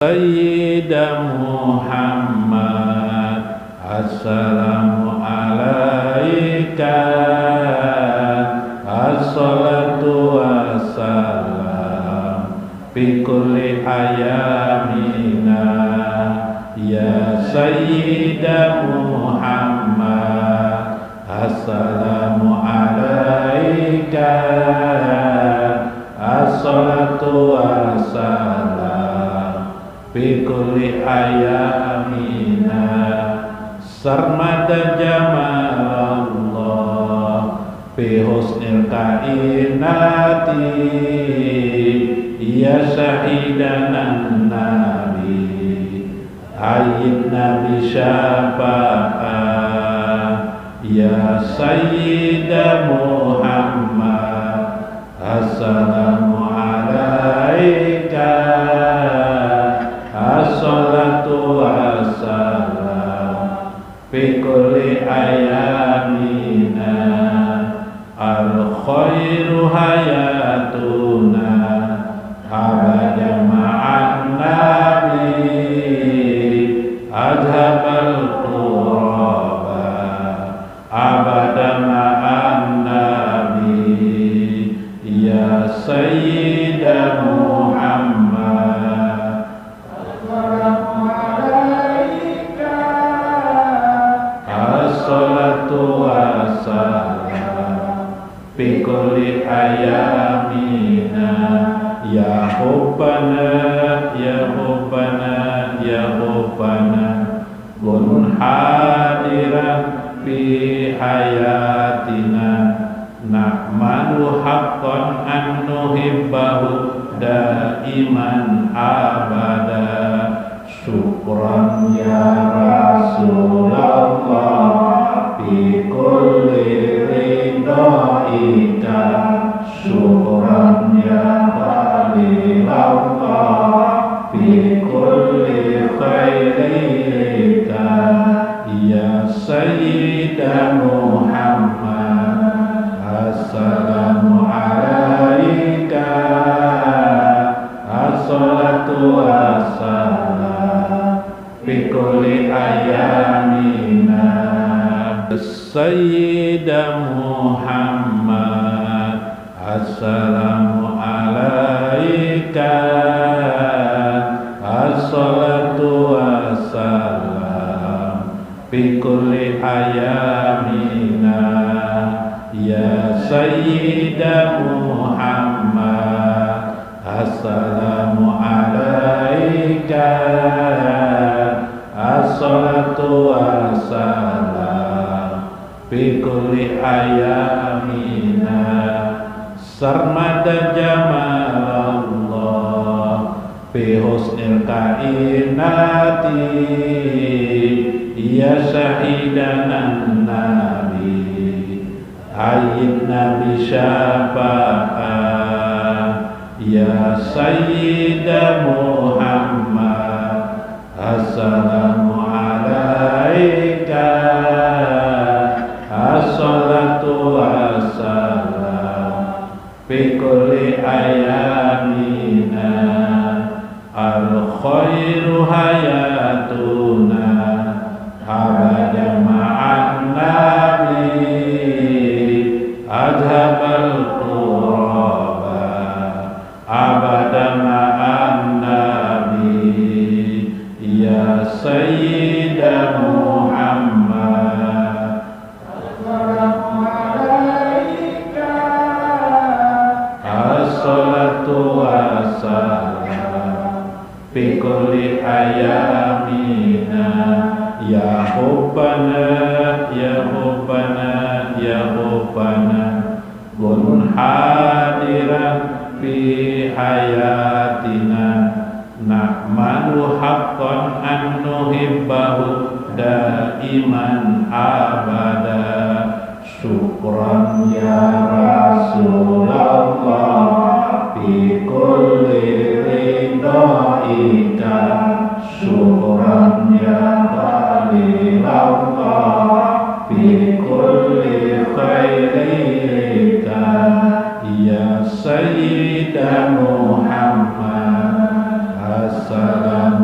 Sayyida Muhammad, assalamu alaika, assalatu wassalam fi kulli ayamina, ya Sayyida Muhammad, assalamu alaika, assalatu wassalam fi kulli ayamina, sarmada jamalallah fi husnil kainati, ya syahidanan nabi, ayyidna bi syafa'ah, ya sayyida Muhammad, assalamu alaika, assalatu wassalam fi kulli ayamina, al khairu hayatuna abada ma'an nabi, adhabal quraba abada ma'an nabi, ya sayyida Muhammad, assalatu wassalam fi kulli ayamina, ya hubbana ya hubbana ya hubbana kun hadiran fi hayatina, na'malu haqqan an nuhibbahu daiman abada, syukran ya Rasulullah fi kulli ridhaika, syukran ya Khalilullah fi kulli khairika, ya Sayyida Muhammad, assalamu alaika, assalatu wassalam fi kulli ayamina, Sayyida Muhammad, assalamu alaika, assalatu wassalam fi kulli ayamina, ya Sayyida Muhammad, assalamu alaika, assalatu wassalam fi kulli ayamina, sarmada jamalallah fi husnil kainati, ya syahidanan nabi, ayyidna bi syafa'ah, ya sayyida Muhammad, assalamu alaika, assalatu wassalam fi kulli ayamina, al khairu hayatuna abada ma'an nabi, adhabal quraba abada ma'an nabi, ya sayyida Muhammad, assalamu alaika, assalatu wassalam fi kulli ayamina, ya hubbana ya hubbana ya hubbana kun hadiran fi hayatina, na'malu haqqan an nuhibbahu daiman abada, syukran ya Rasulullah fi kulli ridhaika, syukran ya Khalilullah fi kulli khairika, ya Sayyida Muhammad, assalamu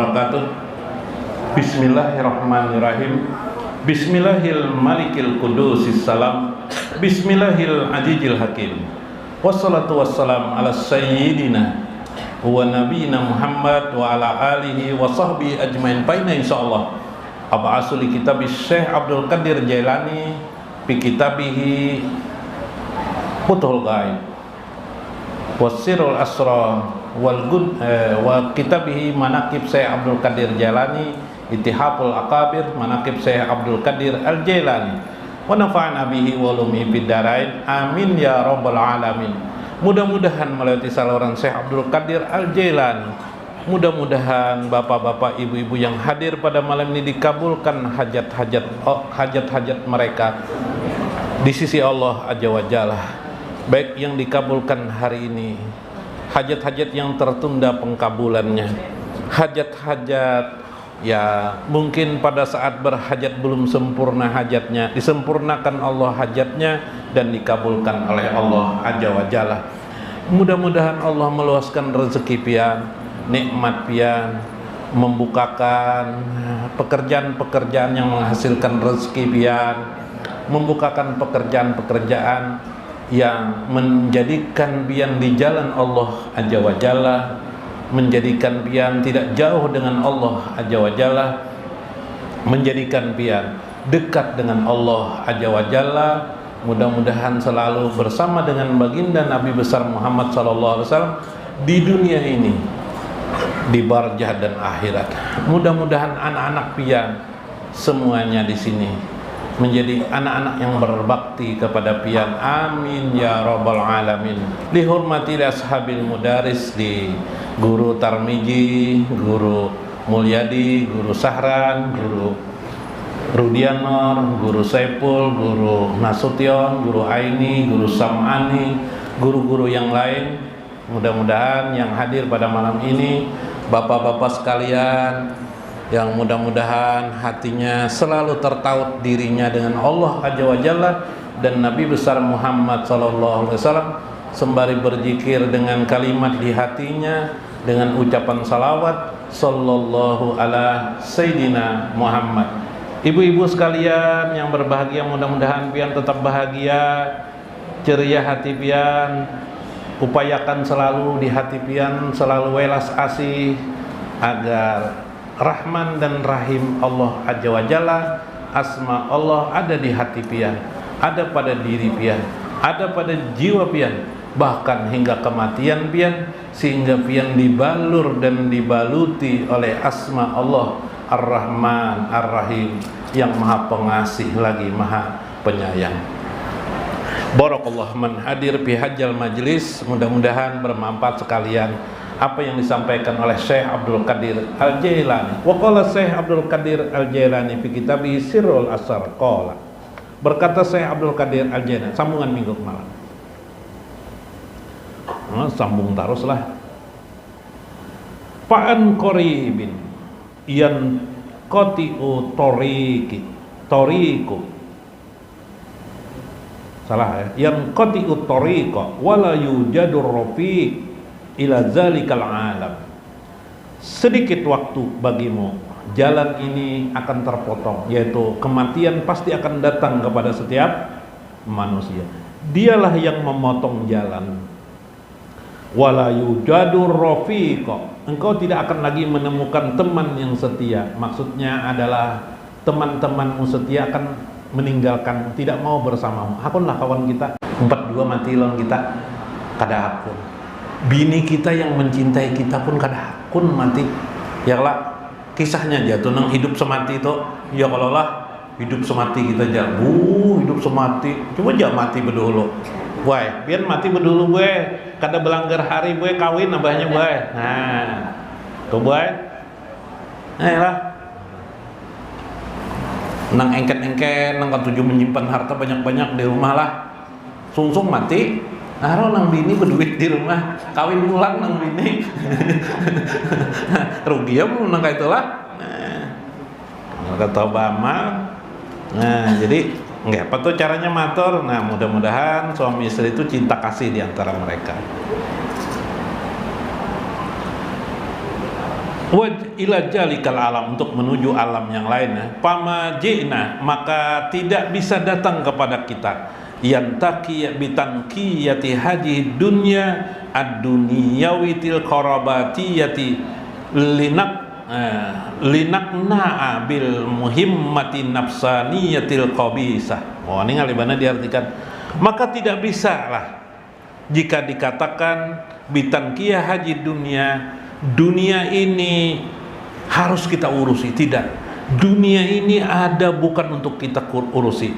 wabarakatuh. Bismillahirrahmanirrahim. Bismillahil malikil qudusis salam. Bismillahil azizil hakim. Wassalatu wassalam ala sayyidina wa nabiyina Muhammad wa ala alihi wa sahbihi ajmain. Paina insyaallah ab'asu li kitabis Syekh Abdul Qadir Jailani fi kitabihi Futhul Ghaib wasirul asra wa kitabihi manaqib Syekh Abdul Qadir Jailani Ittihaful Akabir manaqib Syekh Abdul Qadir Al-Jailani wa nafa'ana bihi wa ulumi fid darain amin ya rabbal alamin. Mudah-mudahan melalui saluran Syekh Abdul Qadir Al-Jailani, mudah-mudahan bapak-bapak, ibu-ibu yang hadir pada malam ini dikabulkan hajat-hajat mereka di sisi Allah Azza wa Jalla, baik yang dikabulkan hari ini, hajat-hajat yang tertunda pengkabulannya, hajat-hajat ya mungkin pada saat berhajat belum sempurna hajatnya, disempurnakan Allah hajatnya dan dikabulkan oleh Allah Azza wa Jalla. Mudah-mudahan Allah meluaskan rezeki pian, nikmat pian, membukakan pekerjaan-pekerjaan yang menghasilkan rezeki pian, membukakan pekerjaan-pekerjaan yang menjadikan pian di jalan Allah Azza wa Jalla, menjadikan pian tidak jauh dengan Allah Azza wa Jalla, menjadikan pian dekat dengan Allah Azza wa Jalla. Mudah-mudahan selalu bersama dengan baginda Nabi besar Muhammad sallallahu alaihi wasallam di dunia ini, di barzah dan akhirat. Mudah-mudahan anak-anak pian semuanya di sini menjadi anak-anak yang berbakti kepada pian. Amin ya rabbal alamin. Dihormati ashabil mudaris, di Guru Tarmiji, Guru Mulyadi, Guru Sahran, Guru Rudianor, Guru Saipul, Guru Nasution, Guru Aini, Guru Sam'ani, guru-guru yang lain. Mudah-mudahan yang hadir pada malam ini, bapak-bapak sekalian, yang mudah-mudahan hatinya selalu tertaut dirinya dengan Allah Azza wa Jalla dan Nabi besar Muhammad sallallahu alaihi wasallam, sembari berzikir dengan kalimat di hatinya, dengan ucapan salawat sallallahu ala sayyidina Muhammad. Ibu-ibu sekalian yang berbahagia, mudah-mudahan pian tetap bahagia, ceria hati pian, upayakan selalu di hati pian selalu welas asih agar Rahman dan Rahim Allah Azza wa Jalla, asma Allah ada di hati pian, ada pada diri pian, ada pada jiwa pian, bahkan hingga kematian pian, sehingga pian dibalur dan dibaluti oleh asma Allah Ar-Rahman Ar-Rahim, yang maha pengasih lagi maha penyayang. Barakallah man hadir fi hajjal majlis. Mudah-mudahan bermanfaat sekalian apa yang disampaikan oleh Syekh Abdul Qadir Al-Jailani. Wa qala Syekh Abdul Qadir Al-Jailani fi kitabih Sirrul Asrar qala. Berkata Syekh Abdul Qadir Al-Jailani, sambungan minggu malam. Sambung teruslah. Fa'an qaribin yan qati'u tariqu salah ya, yang qati'u tariqa wala yujadur rafiq ila zalikal alam. Sedikit waktu bagimu, jalan ini akan terpotong, yaitu kematian pasti akan datang kepada setiap manusia. Dialah yang memotong jalan. Wala yujadur rafiqa, engkau tidak akan lagi menemukan teman yang setia. Maksudnya adalah teman-temanmu setia akan meninggalkan, tidak mau bersamamu. Hakunlah kawan kita 42 mati lawan kita kada hakun. Bini kita yang mencintai kita pun kada hakun mati. Ya lah kisahnya jatuh nang hidup semati itu. Ya kalau lah hidup semati kita jauh, hidup semati. Coba jangan mati berdulu. Boy, biar mati berdulu gue, kada belanggar hari gue kawin abahnya gue. Nah, tuh boy, lah, nang engket-engket, nang ketujuh menyimpan harta banyak-banyak di rumah lah, sungsung mati. Nah, nang bini berduit di rumah, kawin ulang nang bini, rugi ya belum nang kayak itulah. Nah, kata Obama, nah jadi nggak apa tuh caranya matur. Nah mudah-mudahan suami istri itu cinta kasih di antara mereka. ila jalikal alam, untuk menuju alam yang lainnya. Fama ji'na, maka tidak bisa datang kepada kita yantaki bitanqiyati hadhihi dunya ad-dunyawitil qarabatiyati linakna'a bil muhimmati nafsaniyatil qabisah. Oh, ini ngalibana diartikan, maka tidak bisa lah jika dikatakan bitanqiyah haji dunia ini harus kita urusi. Tidak, dunia ini ada bukan untuk kita urusi.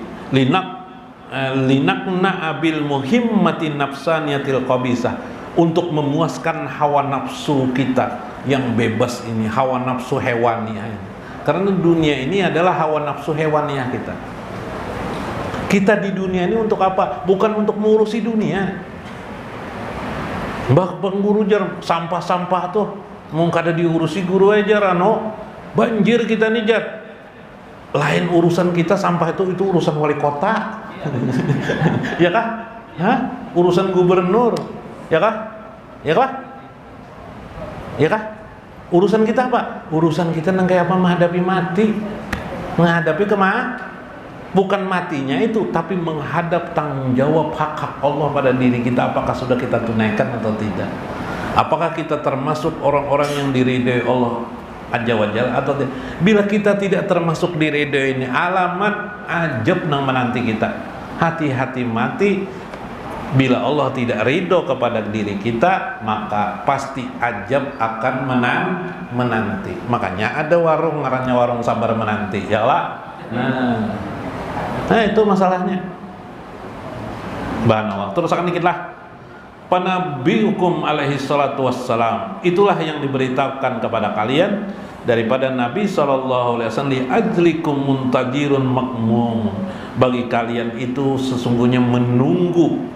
Linakna abil muhimmati nafsaniyatil qabisah, untuk memuaskan hawa nafsu kita yang bebas ini, hawa nafsu hewaniah ini. Karena dunia ini adalah hawa nafsu hewaniah kita. Kita di dunia ini untuk apa? Bukan untuk mengurusi dunia. Mbah pengguru jar sampah-sampah tuh mau kada diurusi guru aja rano. Banjir kita nih jar. Lain urusan kita, sampah itu urusan wali kota. Ya kah? Hah? Urusan gubernur. Ya kah? Ya kah? Ya kah? Urusan kita apa? Urusan kita nang kayak apa, menghadapi mati. Menghadapi kemana? Bukan matinya itu, tapi menghadap tanggung jawab hak-hak Allah pada diri kita. Apakah sudah kita tunaikan atau tidak? Apakah kita termasuk orang-orang yang diridhoi Allah Azza wa Jalla atau tidak? Bila kita tidak termasuk diridhoi ini, alamat ajab nang menanti kita. Hati-hati mati. Bila Allah tidak ridho kepada diri kita, maka pasti ajab akan menanti. Makanya ada warung ngarannya warung sabar menanti, ya Allah. Nah itu masalahnya. Bahan Allah. Terus akan dikit lah. Panabiukum alaihi salatu wassalam. Itulah yang diberitakan kepada kalian daripada Nabi sallallahu alaihi wasallam, li ajlikum muntajirun makmum. Bagi kalian itu sesungguhnya menunggu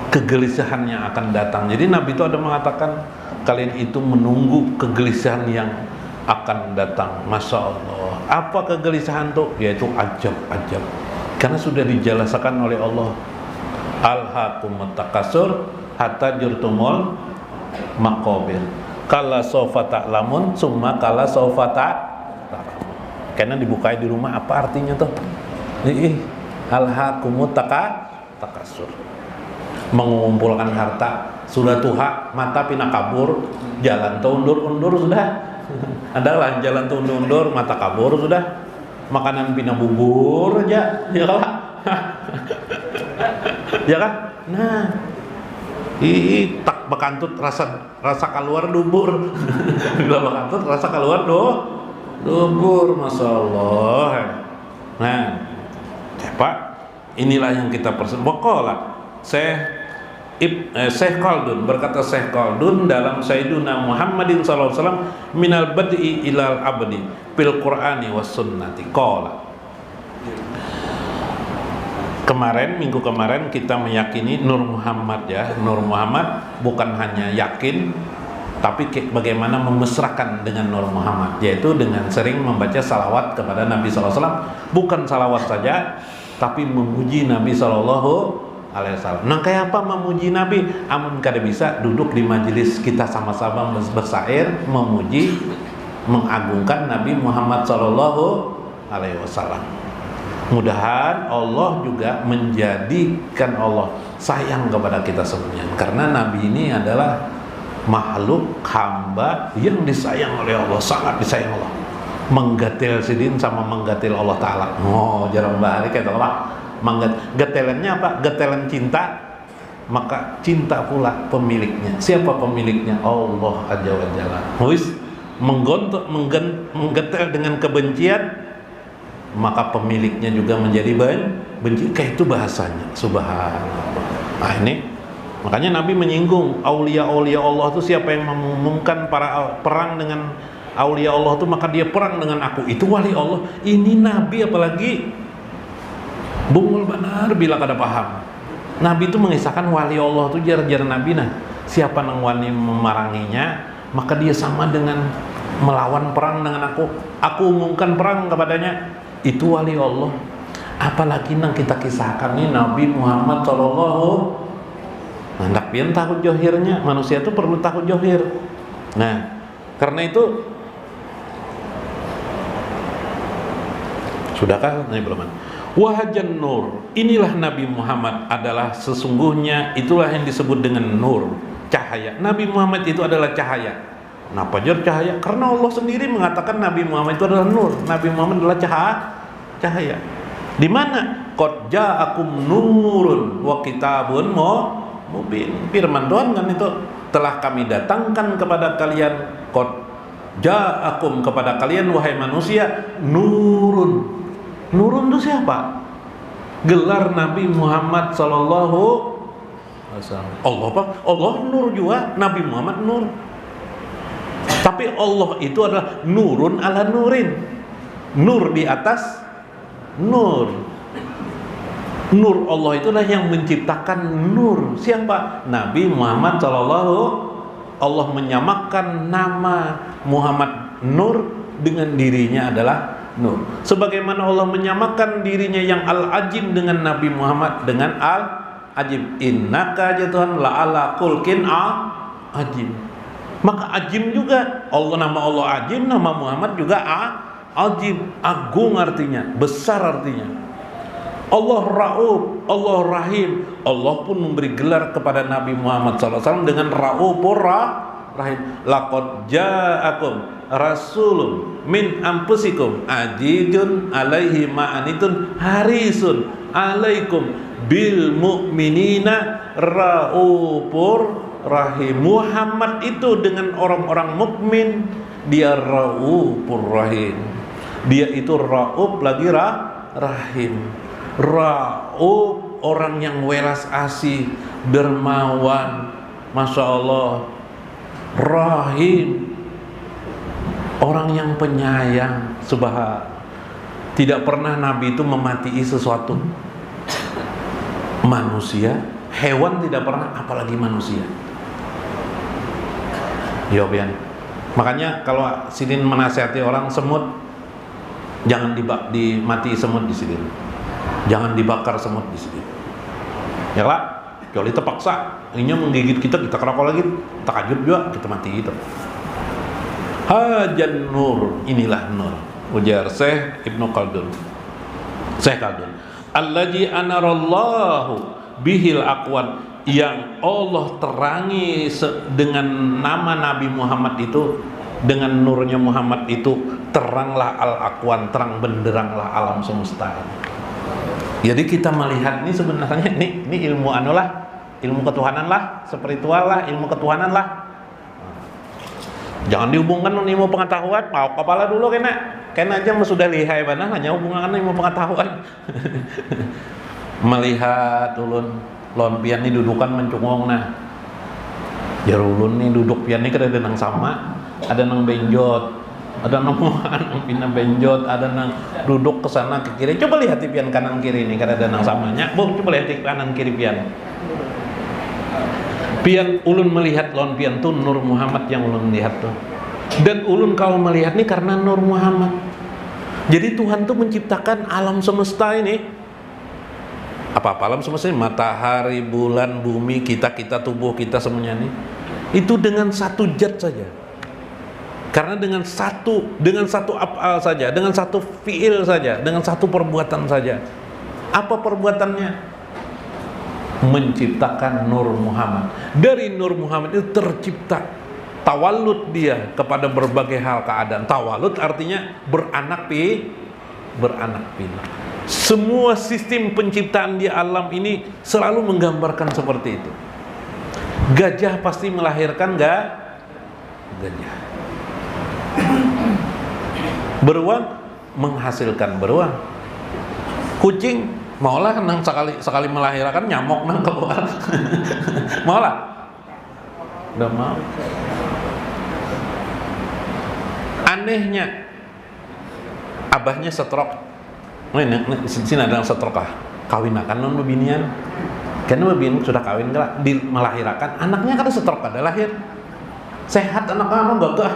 kegelisahan yang akan datang. Jadi Nabi itu ada mengatakan kalian itu menunggu kegelisahan yang akan datang. Masya Allah. Apa kegelisahan itu? Yaitu ajab. Karena sudah dijelaskan oleh Allah. Alhaakumut takasur hatta jurtumul maqabir. Kala sawfa ta'lamun summa kala sawfa ta'lamun. Karena dibukai di rumah, apa artinya tuh? Alhaakumut takasur. Mengumpulkan harta, sudah tuha, mata pina kabur, jalan undur-undur sudah. Adalah jalan undur-undur, mata kabur sudah. Makanan pina bubur aja, ya kan? Ya kan? Nah, tak bakantut rasa keluar dubur. Bila bakantut rasa keluar dubur, masya Allah. Nah, Pak, inilah yang kita persebakola. Syekh Khaldun berkata, Syekh Khaldun dalam Sayyiduna Muhammadin sallallahu alaihi wasallam minal bad'i ilal abdi fil Qur'ani was sunnati qala. Minggu kemarin kita meyakini Nur Muhammad, ya. Nur Muhammad bukan hanya yakin, tapi bagaimana memesrakan dengan Nur Muhammad, yaitu dengan sering membaca salawat kepada Nabi sallallahu alaihi wasallam. Bukan salawat saja, tapi memuji Nabi sallallahu alaihi wasallam. Nah, kayak apa memuji Nabi? Amun kada bisa duduk di majelis kita sama-sama bersair memuji, mengagungkan Nabi Muhammad sallallahu alaihi wasallam. Mudahan Allah juga menjadikan Allah sayang kepada kita semuanya, karena Nabi ini adalah makhluk hamba yang disayang oleh Allah, sangat disayang Allah. Menggatil sidin sama menggatil Allah Ta'ala. Oh, jarang bahari kayak apa? Getelannya apa? Getelan cinta, maka cinta pula pemiliknya. Siapa pemiliknya? Allah Azza wa Jalla. Menggetel dengan kebencian, maka pemiliknya juga menjadi benci. Kayak itu bahasanya. Subhanallah. Nah ini makanya Nabi menyinggung aulia-aulia Allah itu, siapa yang mengumumkan perang dengan aulia Allah itu, maka dia perang dengan aku. Itu wali Allah. Ini Nabi apalagi bungul benar bila kada paham. Nabi itu mengisahkan wali Allah itu jar Nabi. Nah, siapa nang wani memeranginya, maka dia sama dengan melawan perang dengan aku. Aku umumkan perang kepadanya. Itu wali Allah. Apalagi nang kita kisahkan nih Nabi Muhammad sallallahu. Nah, ndak pian takut johirnya. Manusia itu perlu takut johir. Nah, karena itu Sudahkah? Ini belum. Wahajan nur, inilah Nabi Muhammad adalah sesungguhnya, itulah yang disebut dengan nur, cahaya. Nabi Muhammad itu adalah cahaya. Kenapa jadi cahaya? Karena Allah sendiri mengatakan Nabi Muhammad itu adalah nur. Nabi Muhammad adalah cahaya. Di mana? Qad ja'akum nurun wa kitabun mubin. Firman Tuhan kan itu, telah kami datangkan kepada kalian, qad ja'akum, kepada kalian wahai manusia, nurun. Nurun itu siapa? Gelar Nabi Muhammad sallallahu alaihi wasallam. Allah apa? Allah nur juga, Nabi Muhammad nur. Tapi Allah itu adalah nurun ala nurin. Nur di atas nur. Nur Allah itulah yang menciptakan nur. Siapa? Nabi Muhammad sallallahu. Allah menyamakan nama Muhammad Nur dengan dirinya adalah Nur. Sebagaimana Allah menyamakan dirinya yang Al-Ajim dengan Nabi Muhammad dengan Al-Ajim. Innaka ya Tuhan la'ala khulqin ajim. Maka Ajim juga, Allah, nama Allah Ajim, nama Muhammad juga Ajim. Agung artinya, besar artinya. Allah Ra'uf, Allah Rahim. Allah pun memberi gelar kepada Nabi Muhammad SAW dengan Ra'ufur Rahim. Laqad ja'akum rasulun min anfusikum azizun alaihi ma'anitun harisun alaikum bil mu'minina raufur rahim. Muhammad itu dengan orang-orang mukmin dia raufur rahim. Dia itu rauf lagi rahim. Rauf, orang yang welas asih, dermawan, masya Allah. Rahim, orang yang penyayang, subhan. Tidak pernah Nabi itu mematii sesuatu. Manusia, hewan tidak pernah, apalagi manusia. Jawaban. Makanya kalau Sidin menasihati orang semut, jangan dimati semut di Sidin. Jangan dibakar semut di Sidin. Ya lah, kecuali terpaksa ininya menggigit kita kerakol lagi, takajub juga kita mati itu. Hajan nur, inilah nur. Ujar Syekh Ibnu Khaldun. Syekh Khaldun. Allazi anarallahu bihil aqwan, yang Allah terangi dengan nama Nabi Muhammad itu, dengan nurnya Muhammad itu teranglah al-aqwan, terang benderanglah alam semesta. Jadi kita melihat ini sebenarnya ini ilmu anulah, ilmu ketuhanan lah, spiritual lah, ilmu ketuhanan lah. Jangan dihubungkan dengan ilmu pengetahuan, mau kepala dulu kena aja sudah lihai mana, hanya hubungan ilmu pengetahuan. Melihat ulun lon pian ini dudukan mencungong nah. Ya ulun nih duduk pian ini kada ada nang sama, ada nang benjot, ada nang pindah benjot, ada nang duduk ke sana ke kiri. Coba lihat di pian kanan kiri ini kada ada nang samanya. Bu, coba lihat di kanan kiri pian. Pian ulun melihat lon pian tuh nur Muhammad yang ulun lihat tuh. Dan ulun kalau melihat nih karena nur Muhammad. Jadi Tuhan tuh menciptakan alam semesta ini. Apa alam semesta ini? Matahari, bulan, bumi, kita tubuh kita semuanya nih. Itu dengan satu zat saja. Karena dengan satu af'al saja, dengan satu fi'il saja, dengan satu perbuatan saja. Apa perbuatannya? Menciptakan nur Muhammad. Dari nur Muhammad itu tercipta tawallud dia kepada berbagai hal keadaan. Tawallud artinya beranak pinak. Semua sistem penciptaan di alam ini selalu menggambarkan seperti itu. Gajah pasti melahirkan gajah. Beruang menghasilkan beruang. Kucing maulah nang sekali melahirkan nyamuk nang keluar. Maulah. Udah mau. Anehnya abahnya stroke. Sini ada yang stroke kawinakan non bebinian. Karena bebin sudah kawin melahirkan anaknya kan stroke ada lahir. Sehat anak-anak gagah.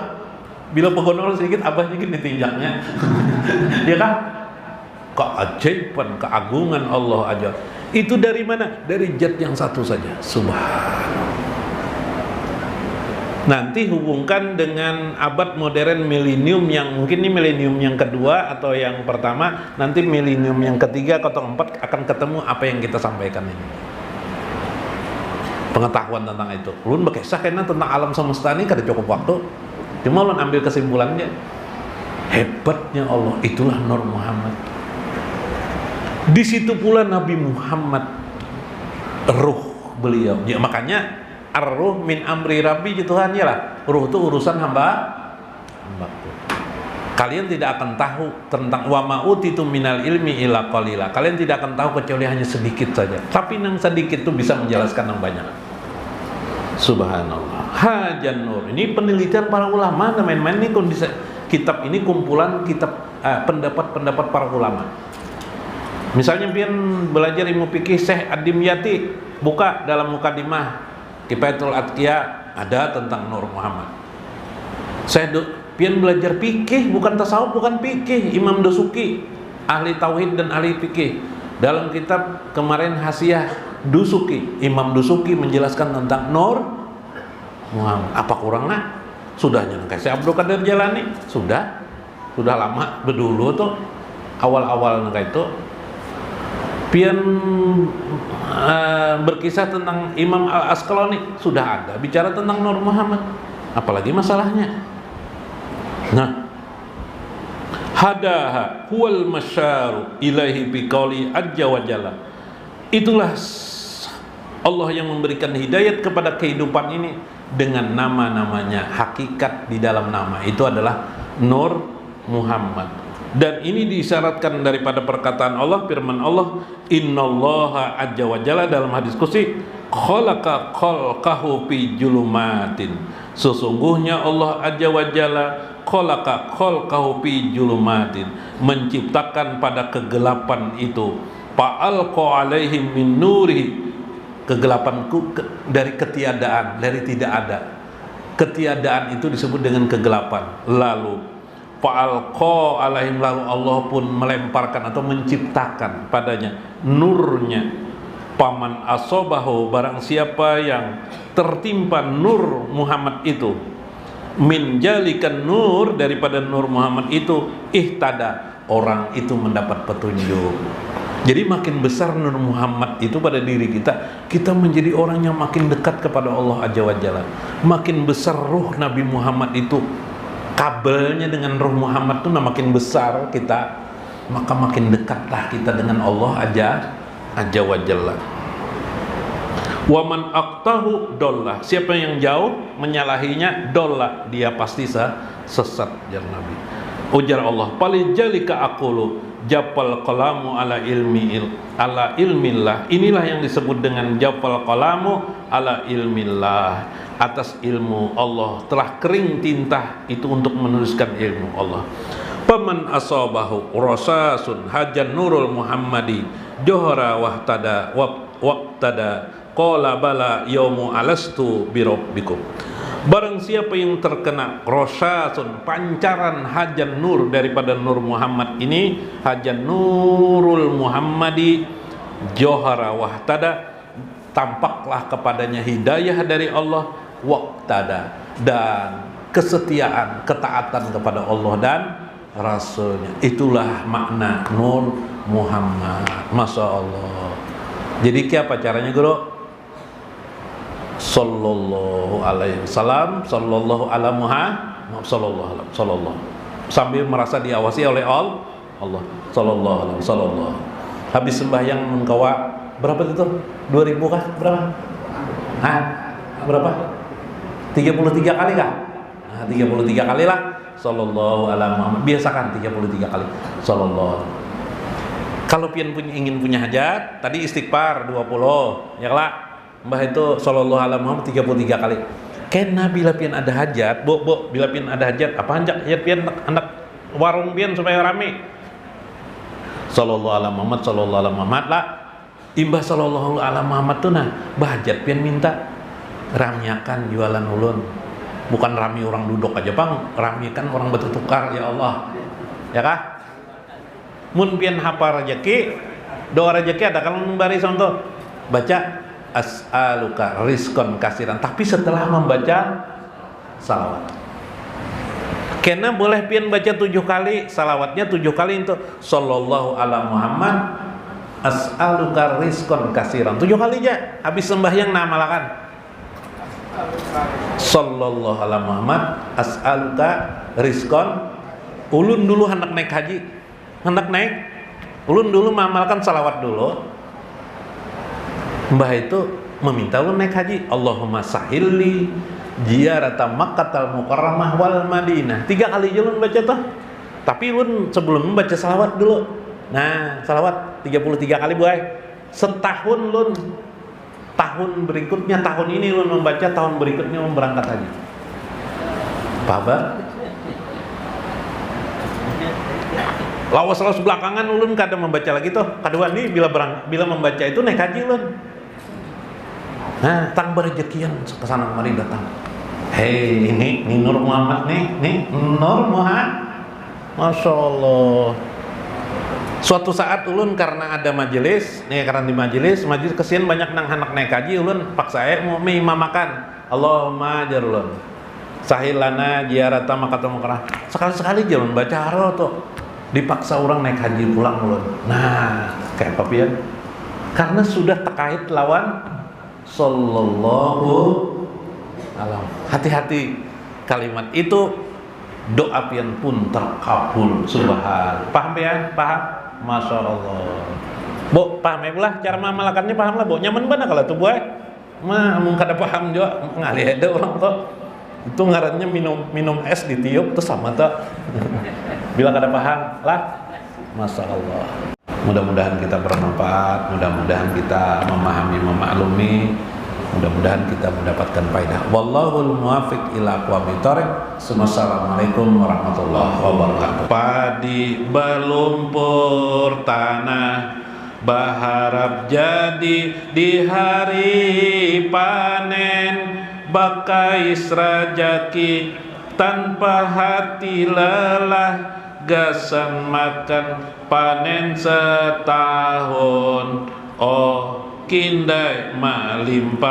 Bila pegonol sedikit abahnya gini tinjaknya. Ya kan? Keajaiban, keagungan Allah aja. Itu dari mana? Dari zat yang satu saja. Subhanallah. Nanti hubungkan dengan abad modern milenium yang mungkin ini milenium yang kedua atau yang pertama, nanti milenium yang ketiga atau keempat akan ketemu apa yang kita sampaikan ini. Pengetahuan tentang itu. Ulun berkisah karena tentang alam semesta ini kada cukup waktu. Cuma ulun ambil kesimpulannya. Hebatnya Allah, itulah Nur Muhammad. Di situ pula Nabi Muhammad ruh beliau. Ya, makanya ar-ruh min amri rabbi Tuhan ya lah. Ruh itu urusan hamba. Kalian tidak akan tahu tentang wa ma utitu minal ilmi illa qalila. Kalian tidak akan tahu kecuali hanya sedikit saja. Tapi yang sedikit itu bisa menjelaskan yang banyak. Subhanallah. Hajan Nur. Ini penelitian para ulama, main-main ini kondisi kitab ini kumpulan kitab pendapat-pendapat para ulama. Misalnya pian belajar ilmu fikih Syekh Ad-Dimyati, buka dalam mukadimah Kifayatul Atqiya ada tentang Nur Muhammad. Saya pian belajar fikih, bukan tasawuf, bukan fikih, Imam Dusuki, ahli tauhid dan ahli fikih. Dalam kitab kemarin Hasyiah Dusuki, Imam Dusuki menjelaskan tentang Nur Muhammad. Apa kurangnya? Sudahnya Syekh Abdul Qadir Jalani, sudah lama berdulu tuh awal-awal itu. Pian berkisah tentang Imam Al-Asqalani, sudah ada bicara tentang Nur Muhammad. Apalagi masalahnya? Nah, hadaha huwal masyaru ilaihi biqauli ajja wa jalla. Itulah Allah yang memberikan hidayat kepada kehidupan ini dengan nama-namanya. Hakikat di dalam nama itu adalah Nur Muhammad. Dan ini diisyaratkan daripada perkataan Allah, firman Allah, innallaha ajja wa jalla dalam hadis qudsi, khalaqa khalqahu fi julumatin. Sesungguhnya Allah ajja wa jalla khalaqa khalqahu fi julumatin, menciptakan pada kegelapan itu, fa'alqa alaihim min nurihi, kegelapanku dari ketiadaan, dari tidak ada. Ketiadaan itu disebut dengan kegelapan. Lalu fa'alqa alaihim, lalu Allah pun melemparkan atau menciptakan padanya nurnya. Paman asobahu, barang siapa yang tertimpa Nur Muhammad itu, min jalikan nur, daripada Nur Muhammad itu, ihtada, orang itu mendapat petunjuk. Jadi makin besar Nur Muhammad itu pada diri kita, kita menjadi orang yang makin dekat kepada Allah Azza wa Jalla. Makin besar ruh Nabi Muhammad itu, kabelnya dengan Ruh Muhammad itu makin besar kita, maka makin dekatlah kita dengan Allah Azza wa Jalla. Wa man aqtahu dollah, siapa yang jauh menyalahinya, dollah, dia pasti sesat, jar Nabi. Ujar Allah, palijalika aqulu jafal qalamu ala ilmillah. Inilah yang disebut dengan jafal qalamu ala ilmillah. Atas ilmu Allah telah kering tinta itu untuk menuliskan ilmu Allah. Paman asabahu rasasun hajan nurul muhammadi johara waqtada qala bala yaumu alastu birabbikum. Barang siapa yang terkena rasasun, pancaran hajan nur daripada Nur Muhammad ini, hajan nurul muhammadi johara waqtada, tampaklah kepadanya hidayah dari Allah, waqtada, dan kesetiaan, ketaatan kepada Allah dan Rasulnya. Itulah makna Nur Muhammad. Masya Allah. Jadi apa caranya guru? Sallallahu alaihi wasallam, sallallahu ala Muhammad, sallallahu, sambil merasa diawasi oleh Allah. Sallallahu alaihi wasallam. Habis sembahyang mengkawa berapa itu? 2000 kah? Berapa? Berapa? 33 kali kah? 33 kali lah. Sallallahu ala Muhammad. Biasakan 33 kali. Sallallahu. Kalau pian ingin punya hajat, tadi istighfar 20, ya lah. Mbah itu sallallahu ala Muhammad 33 kali. Kena bila pian ada hajat, bila pian ada hajat, apa hajat pian anak warung pian supaya rame. Sallallahu ala Muhammad, sallallahu ala Muhammad lah. Imbah sallallahu ala Muhammad tuh nah, bahajat pian minta ramiakan jualan ulun. Bukan rami orang duduk aja bang, ramikan orang bertukar, ya Allah, ya kah? Mun pian hafal rezeki, doa rezeki ada kalau memberi contoh, baca as'aluka rizqan kasiran. Tapi setelah membaca salawat. Kena boleh pian baca 7 kali, salawatnya 7 kali itu sallallahu ala Muhammad as'aluka rizqan katsiran. 7 kali aja habis sembahyang namalakan. Sallallahu ala Muhammad as'aluka rizqan. Ulun dulu hendak naik haji. Hendak naik, ulun dulu mengamalkan salawat dulu. Mbah itu meminta ulun naik haji. Allahumma sahilli ziyarata Makkahal Mukarramah wal Madinah. 3 kali ulun baca tuh. Tapi ulun sebelum membaca salawat dulu. Nah, salawat 33 kali boy. Setahun ulun, tahun berikutnya, tahun ini ulun membaca, tahun berikutnya ulun berangkat haji. Paham? Lawas belakangan ulun kadang membaca lagi tuh. Kedua nih bila membaca itu naik haji ulun. Nah, tang berejekian kesana kemari datang. Hei, ini Nur Muhammad nih Nur Muhammad. Masya Allah. Suatu saat ulun karena ada majelis, karena di majelis kesian banyak nang anak naik haji, ulun paksa mau imamakan. Allahumma jar ulun. Sahilana ziyarata Makkahal Mukarramah. Sekali-sekali jalan baca haro tuh. Dipaksa orang naik haji pulang ulun. Nah, kayak apa ya? Karena sudah terkait lawan sallallahu alam. Hati-hati kalimat itu, doa pian pun terkabul. Subhan. Paham ya? Paham? Masya Allah. Bu, paham ya lah cara memalakannya, paham lah bu. Nyaman banget kalau tuh bu. Mung kada paham juga ngalih ada orang tuh. Itu ngarannya minum es ditiup tuh sama tuh. Bila kada paham lah. Masya Allah. Mudah-mudahan kita bermanfaat, mudah-mudahan kita memahami, memaklumi, mudah-mudahan kita mendapatkan faedah. Wallahul muwaffiq ila aqwamit thoriq. Assalamualaikum warahmatullahi wabarakatuh. Padi berlumpur tanah, berharap jadi di hari panen, bakais rajaki tanpa hati lelah, gasan makan panen setahun. Oh kindai melimpah,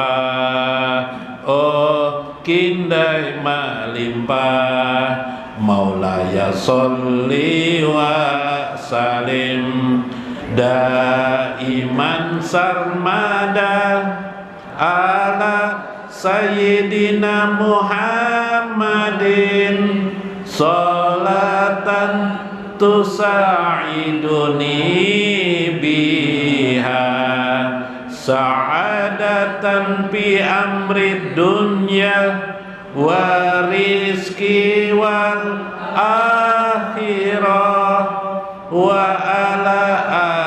oh kindai melimpah. Maulaya sholli wa salim daiman sarmada ala sayyidina Muhammadin sholatan tusa'iduni biha sa'adatan fi amri dunya wa rizki wal akhirah wa ala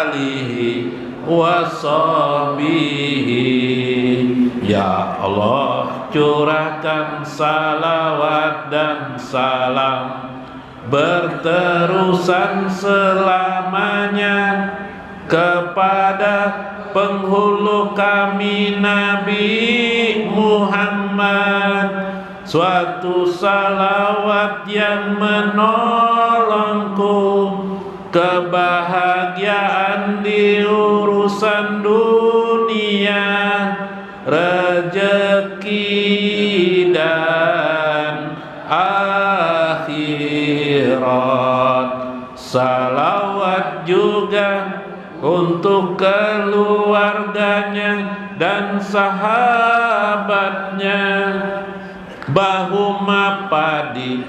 alihi wa sahbihi. Ya Allah, curahkan salawat dan salam berterusan selamanya kepada penghulu kami Nabi Muhammad. Suatu salawat yang menolongku kebahagiaan di urusan dunia, rezeki dan akhirat. Salawat juga untuk keluarganya dan sahabatnya, bahuma padi